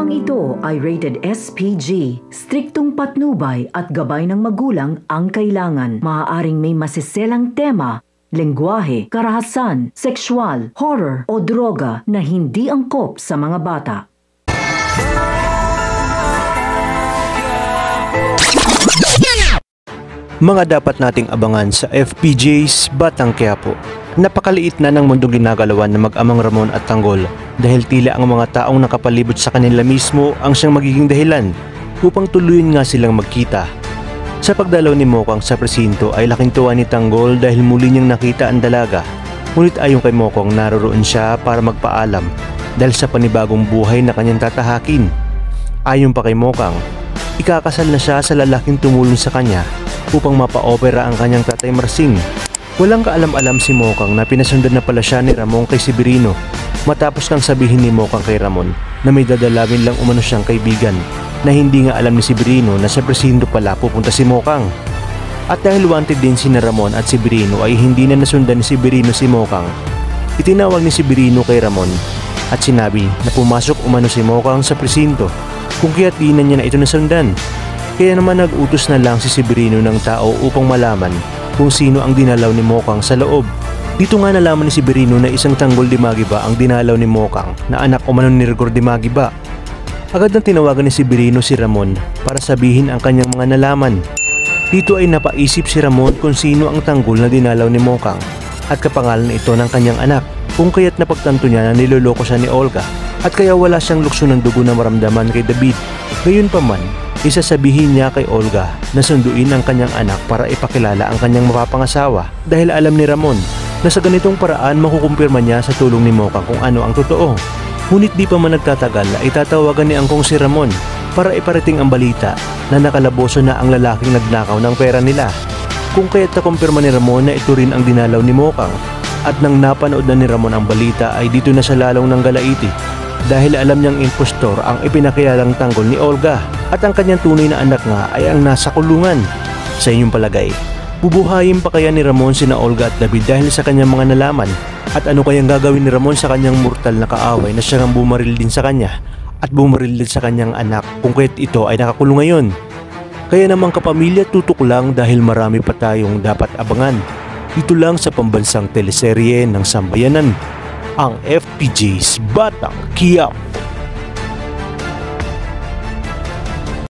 Programang ito ay rated SPG. Striktong patnubay at gabay ng magulang ang kailangan. Maaaring may masiselang tema, lengguwahe, karahasan, sexual, horror o droga na hindi angkop sa mga bata. Mga dapat nating abangan sa FPJ's Batang Quiapo. Napakaliit na ng mundong ginagalawan ng mag-amang Ramon at Tanggol dahil tila ang mga taong nakapalibot sa kanila mismo ang siyang magiging dahilan upang tuluyan nga silang magkita. Sa pagdalaw ni Mokang sa presinto ay laking tuwa ni Tanggol dahil muli niyang nakita ang dalaga. Ngunit ayon kay Mokang naroroon siya para magpaalam dahil sa panibagong buhay na kanyang tatahakin. Ayon pa kay Mokang, ikakasal na siya sa lalaking tumulong sa kanya upang mapa-opera ang kanyang tatay Marsing. Walang kaalam-alam si Mokang na pinasundan na pala siya ni Ramon kay Severino matapos kang sabihin ni Mokang kay Ramon na may dadalawin lang umano siyang kaibigan na hindi nga alam ni Severino na sa presinto pala pupunta si Mokang. At dahil wanted din si Ramon at Severino ay hindi na nasundan ni Severino si Mokang. Itinawag ni Severino kay Ramon at sinabi na pumasok umano si Mokang sa presinto kung kaya't di na niya na ito nasundan. Kaya naman nag-utos na lang si Severino ng tao upang malaman kung sino ang dinalaw ni Mokang sa loob. Dito nga nalaman ni Severino na isang Tanggol Dimagiba ang dinalaw ni Mokang na anak umano ni Rigor Dimagiba. Agad nang tinawagan ni Severino si Ramon para sabihin ang kanyang mga nalaman. Dito ay napaisip si Ramon kung sino ang Tanggol na dinalaw ni Mokang at kapangalan ito ng kanyang anak, kung kaya't napagtanto niya na niloloko siya ni Olga at kaya wala siyang lukso ng dugo na maramdaman kay David. Gayunpaman, isasabihin niya kay Olga na sunduin ang kanyang anak para ipakilala ang kanyang mapapangasawa dahil alam ni Ramon na sa ganitong paraan makukumpirma niya sa tulong ni Mokang kung ano ang totoo. Ngunit di pa man nagtatagal ay tatawagan ni Angkong si Ramon para iparating ang balita na nakalaboso na ang lalaking nagnakaw ng pera nila. Kung kaya't nakumpirma ni Ramon na ito rin ang dinalaw ni Mokang at nang napanood na ni Ramon ang balita ay dito na siya lalong nanggalaiti dahil alam niyang impostor ang ipinakilalang Tanggol ni Olga at ang kanyang tunay na anak nga ay ang nasa kulungan. Sa inyong palagay, bubuhayin pa kaya ni Ramon sina Olga at David dahil sa kanyang mga nalaman? At ano kayang gagawin ni Ramon sa kanyang mortal na kaaway na siyang bumaril din sa kanya at bumaril din sa kanyang anak kung kaya't ito ay nakakulong ngayon? Kaya naman kapamilya, tutok lang dahil marami pa tayong dapat abangan. Dito lang sa pambansang teleserye ng Sambayanan, ang FPJ's Batang Quiapo.